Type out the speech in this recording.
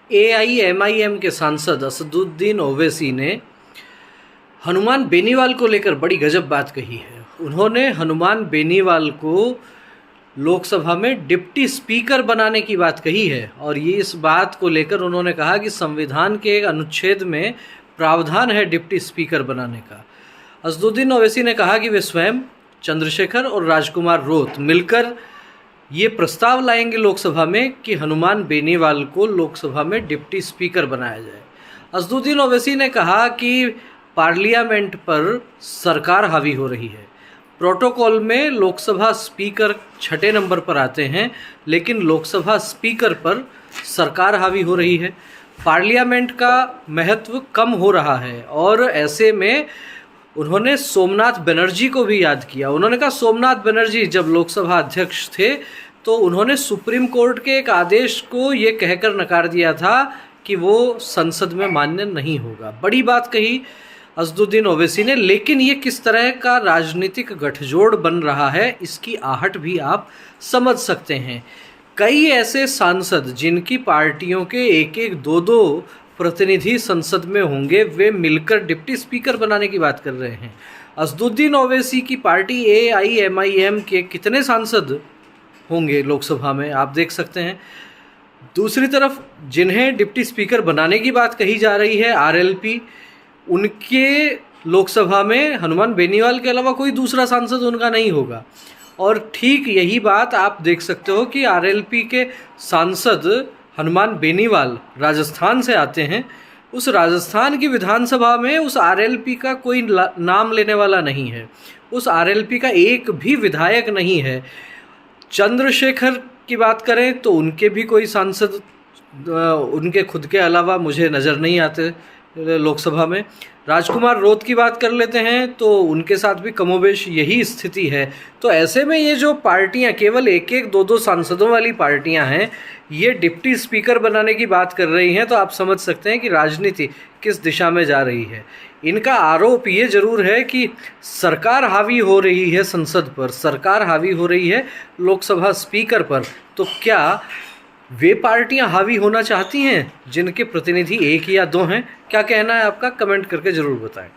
AIMIM के सांसद असदुद्दीन ओवैसी ने हनुमान बेनीवाल को लेकर बड़ी गजब बात कही है। उन्होंने हनुमान बेनीवाल को लोकसभा में डिप्टी स्पीकर बनाने की बात कही है और ये इस बात को लेकर उन्होंने कहा कि संविधान के एक अनुच्छेद में प्रावधान है डिप्टी स्पीकर बनाने का। असदुद्दीन ओवैसी ने कहा कि वे स्वयं, चंद्रशेखर और राजकुमार रोत मिलकर ये प्रस्ताव लाएंगे लोकसभा में कि हनुमान बेनीवाल को लोकसभा में डिप्टी स्पीकर बनाया जाए। असदुद्दीन ओवैसी ने कहा कि पार्लियामेंट पर सरकार हावी हो रही है। प्रोटोकॉल में लोकसभा स्पीकर 6 नंबर पर आते हैं, लेकिन लोकसभा स्पीकर पर सरकार हावी हो रही है। पार्लियामेंट का महत्व कम हो रहा है और ऐसे में उन्होंने सोमनाथ बनर्जी को भी याद किया। उन्होंने कहा सोमनाथ बनर्जी जब लोकसभा अध्यक्ष थे तो उन्होंने सुप्रीम कोर्ट के एक आदेश को ये कहकर नकार दिया था कि वो संसद में मान्य नहीं होगा। बड़ी बात कही असदुद्दीन ओवैसी ने, लेकिन ये किस तरह का राजनीतिक गठजोड़ बन रहा है इसकी आहट भी आप समझ सकते हैं। कई ऐसे सांसद जिनकी पार्टियों के एक एक दो प्रतिनिधि संसद में होंगे, वे मिलकर डिप्टी स्पीकर बनाने की बात कर रहे हैं। असदुद्दीन ओवैसी की पार्टी एआईएमआईएम के कितने सांसद होंगे लोकसभा में, आप देख सकते हैं। दूसरी तरफ जिन्हें डिप्टी स्पीकर बनाने की बात कही जा रही है, आरएलपी, उनके लोकसभा में हनुमान बेनीवाल के अलावा कोई दूसरा सांसद उनका नहीं होगा। और ठीक यही बात आप देख सकते हो कि आरएलपी के सांसद हनुमान बेनीवाल राजस्थान से आते हैं। उस राजस्थान की विधानसभा में उस आरएलपी का कोई नाम लेने वाला नहीं है, उस आरएलपी का एक भी विधायक नहीं है। चंद्रशेखर की बात करें तो उनके भी कोई सांसद उनके खुद के अलावा मुझे नज़र नहीं आते लोकसभा में। राजकुमार रोत की बात कर लेते हैं तो उनके साथ भी कमोबेश यही स्थिति है। तो ऐसे में ये जो पार्टियां केवल एक एक दो सांसदों वाली पार्टियां हैं, ये डिप्टी स्पीकर बनाने की बात कर रही हैं, तो आप समझ सकते हैं कि राजनीति किस दिशा में जा रही है। इनका आरोप ये जरूर है कि सरकार हावी हो रही है संसद पर, सरकार हावी हो रही है लोकसभा स्पीकर पर। तो क्या वे पार्टियां हावी होना चाहती हैं जिनके प्रतिनिधि एक या दो हैं? क्या कहना है आपका, कमेंट करके ज़रूर बताएं।